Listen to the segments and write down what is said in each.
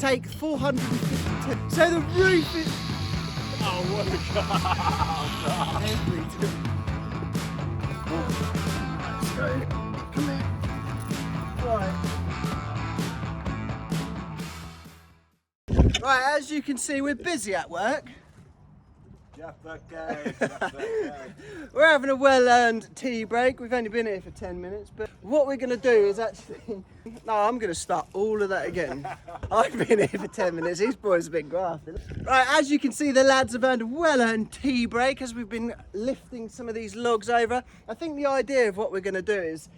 take 450. So the roof is. Oh, what a god! Let's go. Come here. Right. Right, as you can see, we're busy at work. We're having a well-earned tea break. We've only been here for 10 minutes, but what we're going to do is actually... No, I'm going to start all of that again. I've been here for 10 minutes. These boys have been grafting. Right, as you can see, the lads have earned a well-earned tea break as we've been lifting some of these logs over. I think the idea of what we're going to do is,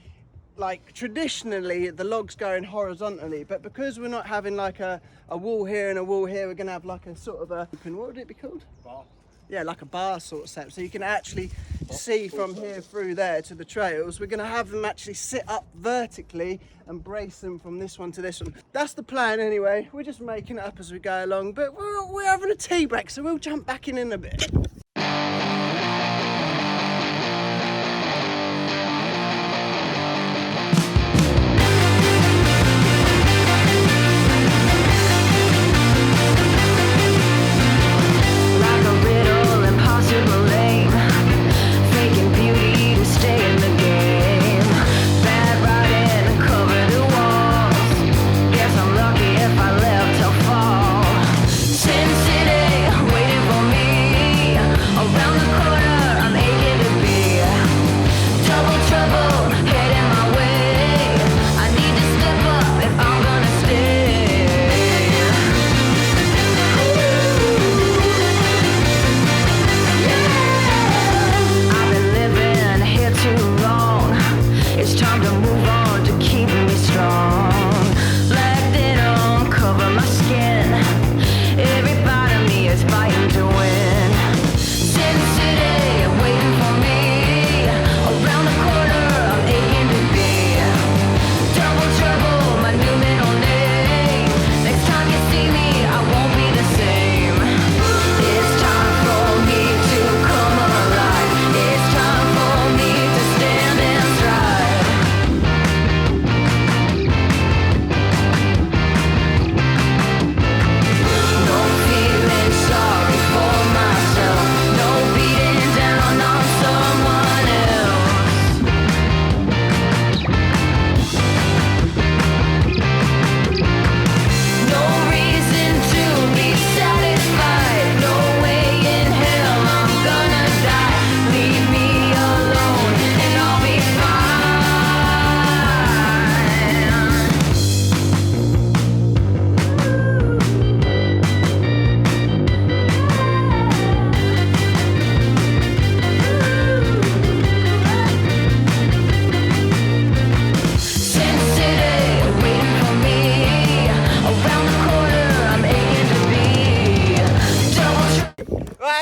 like, traditionally the logs going horizontally, but because we're not having like a wall here and a wall here, we're going to have like a sort of a... What would it be called? Bar. Yeah, like a bar sort of setup, so you can actually see from here through there to the trails. We're going to have them actually sit up vertically and brace them from this one to this one. That's the plan anyway. We're just making it up as we go along, but we're having a tea break, so we'll jump back in a bit.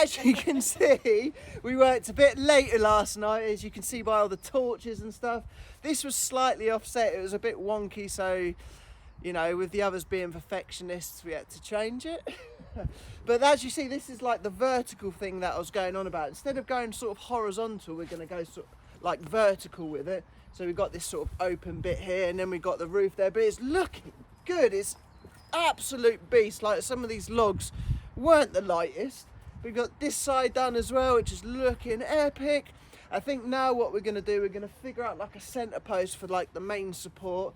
As you can see, we worked a bit later last night, as you can see by all the torches and stuff. This was slightly offset, it was a bit wonky, so, you know, with the others being perfectionists, we had to change it. But as you see, this is like the vertical thing that I was going on about. Instead of going sort of horizontal, we're going to go sort of like vertical with it. So we've got this sort of open bit here, and then we've got the roof there, but it's looking good. It's absolute beast. Like, some of these logs weren't the lightest. We've got this side done as well, which is looking epic. I think now what we're going to do, we're going to figure out like a centre post for like the main support,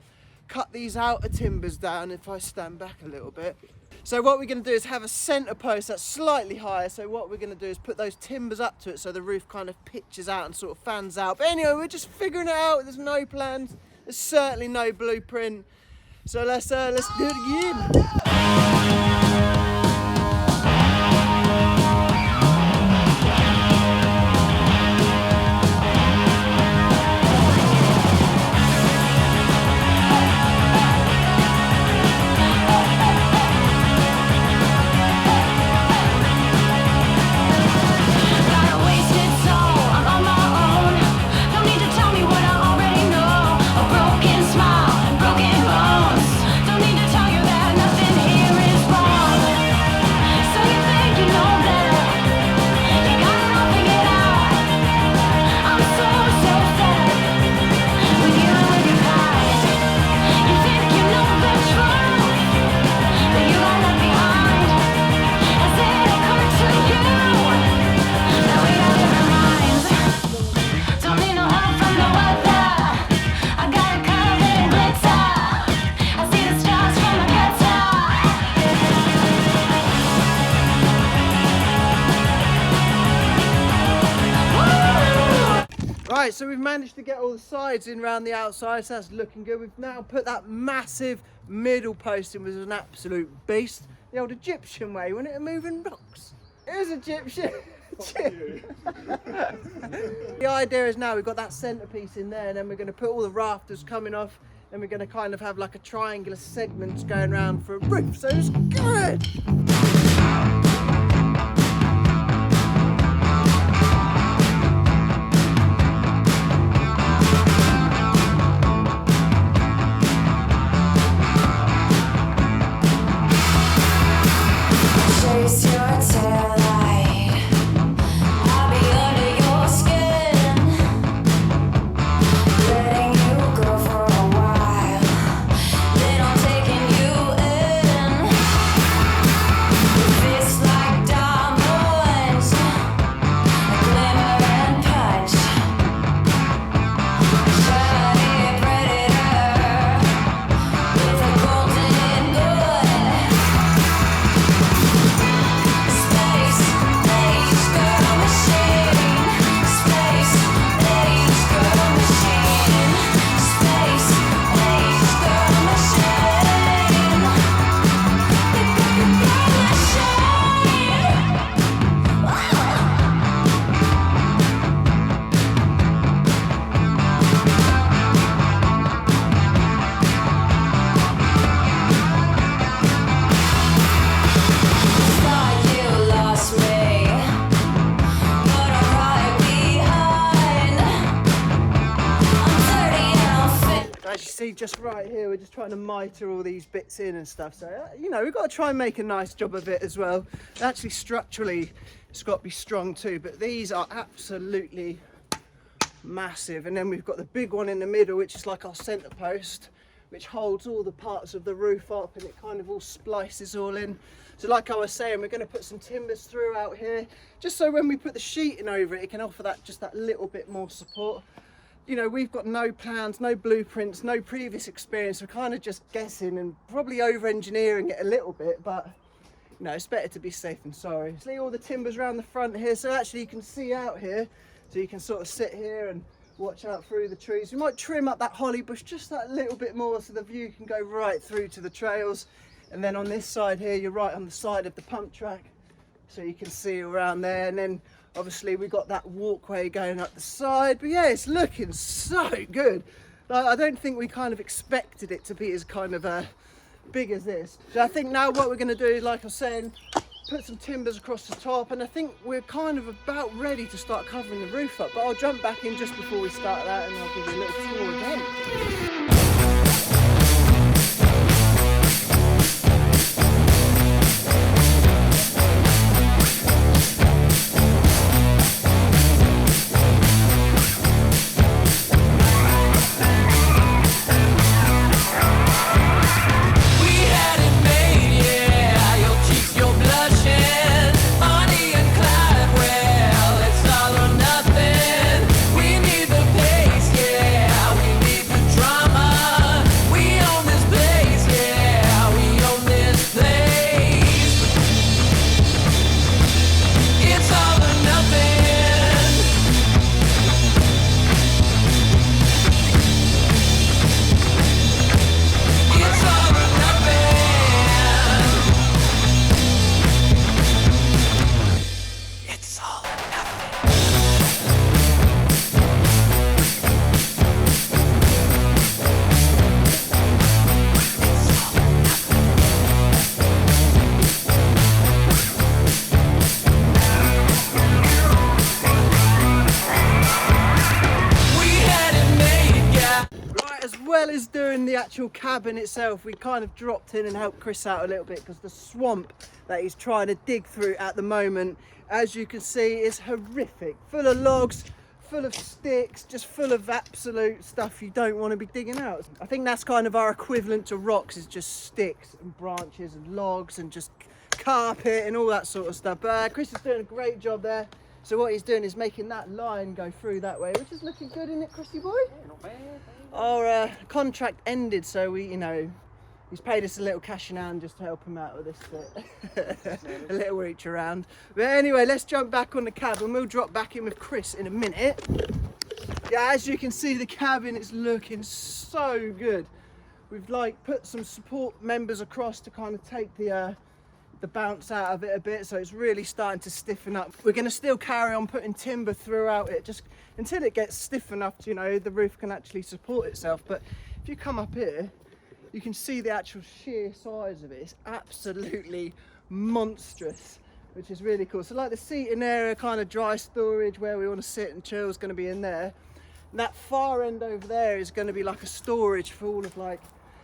cut these outer timbers down if I stand back a little bit. So what we're going to do is have a centre post that's slightly higher. So what we're going to do is put those timbers up to it so the roof kind of pitches out and sort of fans out. But anyway, we're just figuring it out. There's no plans. There's certainly no blueprint. So let's do it again. Don't need to tell you that nothing here is wrong. Right, so we've managed to get all the sides in around the outside, so that's looking good. We've now put that massive middle post in, which was an absolute beast. The old Egyptian way, wasn't it, moving rocks? It was Egyptian. The idea is now we've got that centerpiece in there, and then we're going to put all the rafters coming off, and we're going to kind of have like a triangular segment going around for a roof, so it's good. See, just right here, we're just trying to mitre all these bits in and stuff, so you know, we've got to try and make a nice job of it as well. Actually, structurally it's got to be strong too, but these are absolutely massive. And then we've got the big one in the middle, which is like our centre post, which holds all the parts of the roof up, and it kind of all splices all in. So like I was saying, we're going to put some timbers through out here, just so when we put the sheeting over it, it can offer that just that little bit more support. You know, we've got no plans, no blueprints, no previous experience. We're kind of just guessing and probably over-engineering it a little bit, but you know, it's better to be safe than sorry. See all the timbers around the front here, so actually you can see out here, so you can sort of sit here and watch out through the trees. We might trim up that holly bush just that little bit more so the view can go right through to the trails. And then on this side here, you're right on the side of the pump track, so you can see around there. And then obviously we've got that walkway going up the side, but yeah, it's looking so good. Like, I don't think we kind of expected it to be as kind of big as this. So I think now what we're going to do, like I was saying, put some timbers across the top, and I think we're kind of about ready to start covering the roof up. But I'll jump back in just before we start that, and I'll give you a little tour again. Doing the actual cabin itself, we kind of dropped in and helped Chris out a little bit because the swamp that he's trying to dig through at the moment, as you can see, is horrific, full of logs, full of sticks, just full of absolute stuff you don't want to be digging out. I think that's kind of our equivalent to rocks, is just sticks and branches and logs and just carpet and all that sort of stuff. But Chris is doing a great job there. So what he's doing is making that line go through that way, which is looking good, isn't it, Chrissy boy? Yeah, not bad. Our contract ended, so we, you know, he's paid us a little cash in hand just to help him out with this a little reach around. But anyway, let's jump back on the cab and we'll drop back in with Chris in a minute. Yeah, as you can see, the cabin is looking so good. We've like put some support members across to kind of take the bounce out of it a bit, so it's really starting to stiffen up. We're going to still carry on putting timber throughout it just until it gets stiff enough to, you know, the roof can actually support itself. But if you come up here, you can see the actual sheer size of it. It's absolutely monstrous, which is really cool. So like the seating area, kind of dry storage where we want to sit and chill is going to be in there. And that far end over there is going to be like a storage for all of like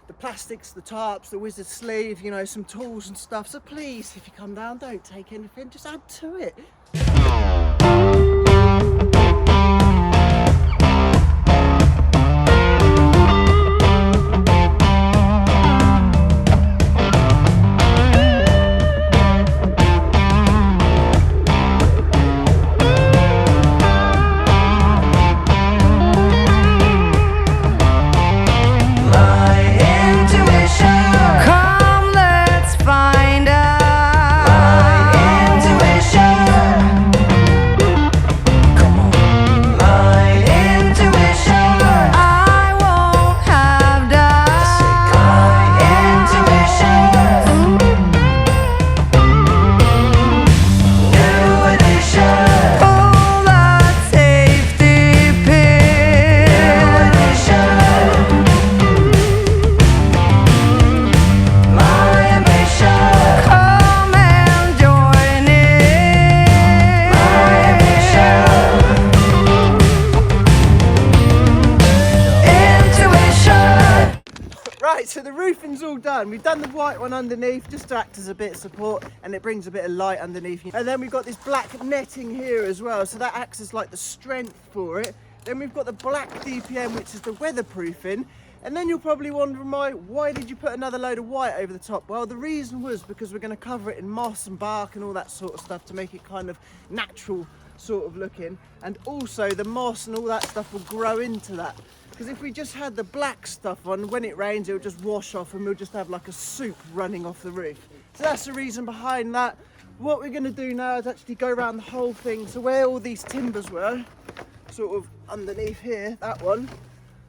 the plastics, the tarps, the wizard sleeve, you know, some tools and stuff. So please, if you come down, don't take anything, just add to it. Right, so the roofing's all done. We've done the white one underneath just to act as a bit of support, and it brings a bit of light underneath. And then we've got this black netting here as well, so that acts as like the strength for it. Then we've got the black DPM, which is the weatherproofing. And then you'll probably wonder, why did you put another load of white over the top? Well, the reason was because we're going to cover it in moss and bark and all that sort of stuff to make it kind of natural sort of looking. And also the moss and all that stuff will grow into that. Because if we just had the black stuff on, when it rains, it'll just wash off and we'll just have like a soup running off the roof. So that's the reason behind that. What we're going to do now is actually go around the whole thing. So where all these timbers were, sort of underneath here, that one,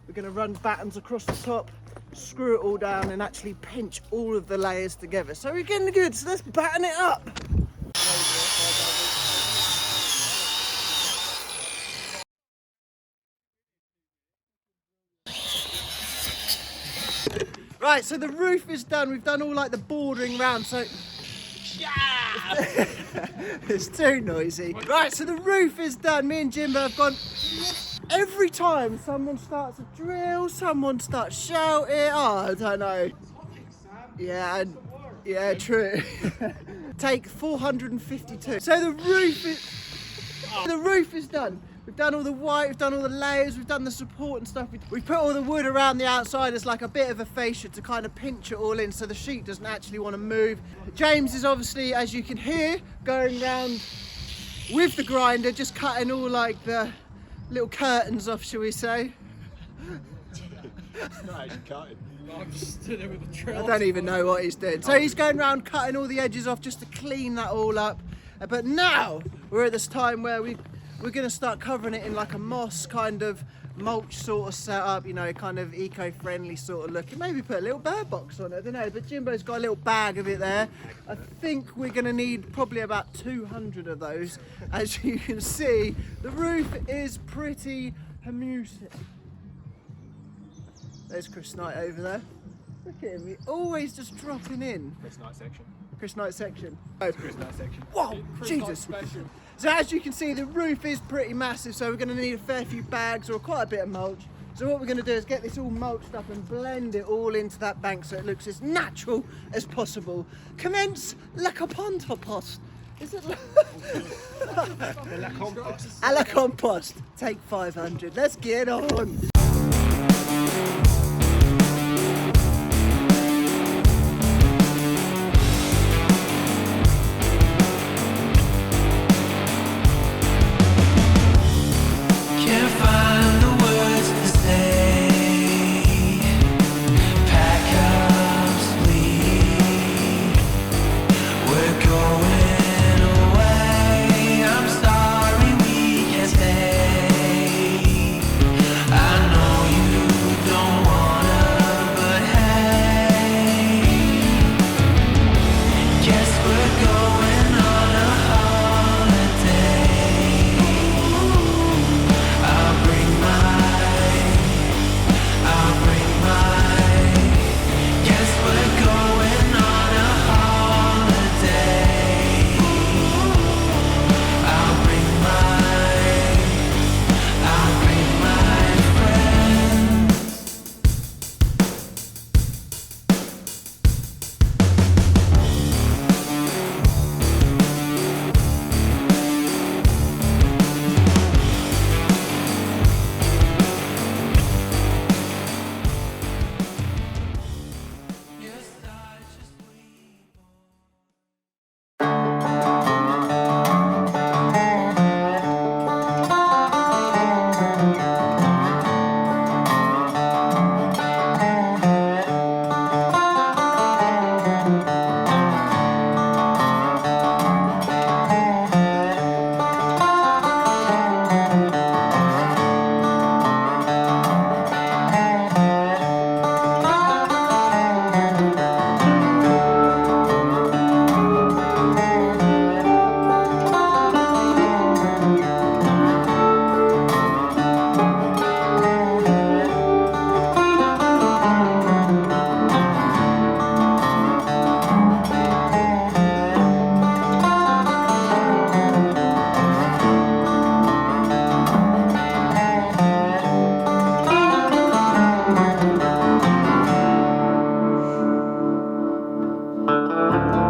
we're going to run battens across the top, screw it all down and actually pinch all of the layers together. So we're getting good, so let's batten it up. Right, so the roof is done. We've done all like the bordering round, so it's too noisy. Right, so the roof is done. Me and Jimbo have gone. Every time someone starts a drill, someone starts shouting. Oh, I don't know. Yeah, true. Take 452. So the roof is done. We've done all the white, we've done all the layers, we've done the support and stuff. We've put all the wood around the outside as like a bit of a fascia to kind of pinch it all in so the sheet doesn't actually want to move. James is obviously, as you can hear, going around with the grinder, just cutting all like the little curtains off, shall we say. Not actually cutting. I'm just stood there with the drill. I don't even know what he's doing. So he's going around cutting all the edges off just to clean that all up. But now we're at this time where we're going to start covering it in like a moss kind of mulch sort of setup, you know, kind of eco-friendly sort of look. And maybe put a little bird box on it, I don't know. But Jimbo's got a little bag of it there. I think we're going to need probably about 200 of those. As you can see, the roof is pretty amusing. There's Chris Knight over there. Look at him, he's always just dropping in. Chris Knight section. Chris Knight section. Oh, Chris Knight section. Whoa, Jesus. So as you can see, the roof is pretty massive, so we're going to need a fair few bags or quite a bit of mulch. So what we're going to do is get this all mulched up and blend it all into that bank so it looks as natural as possible. Commence la compost. Is it La compost. a la compost? Take 500. Let's get on. Bye.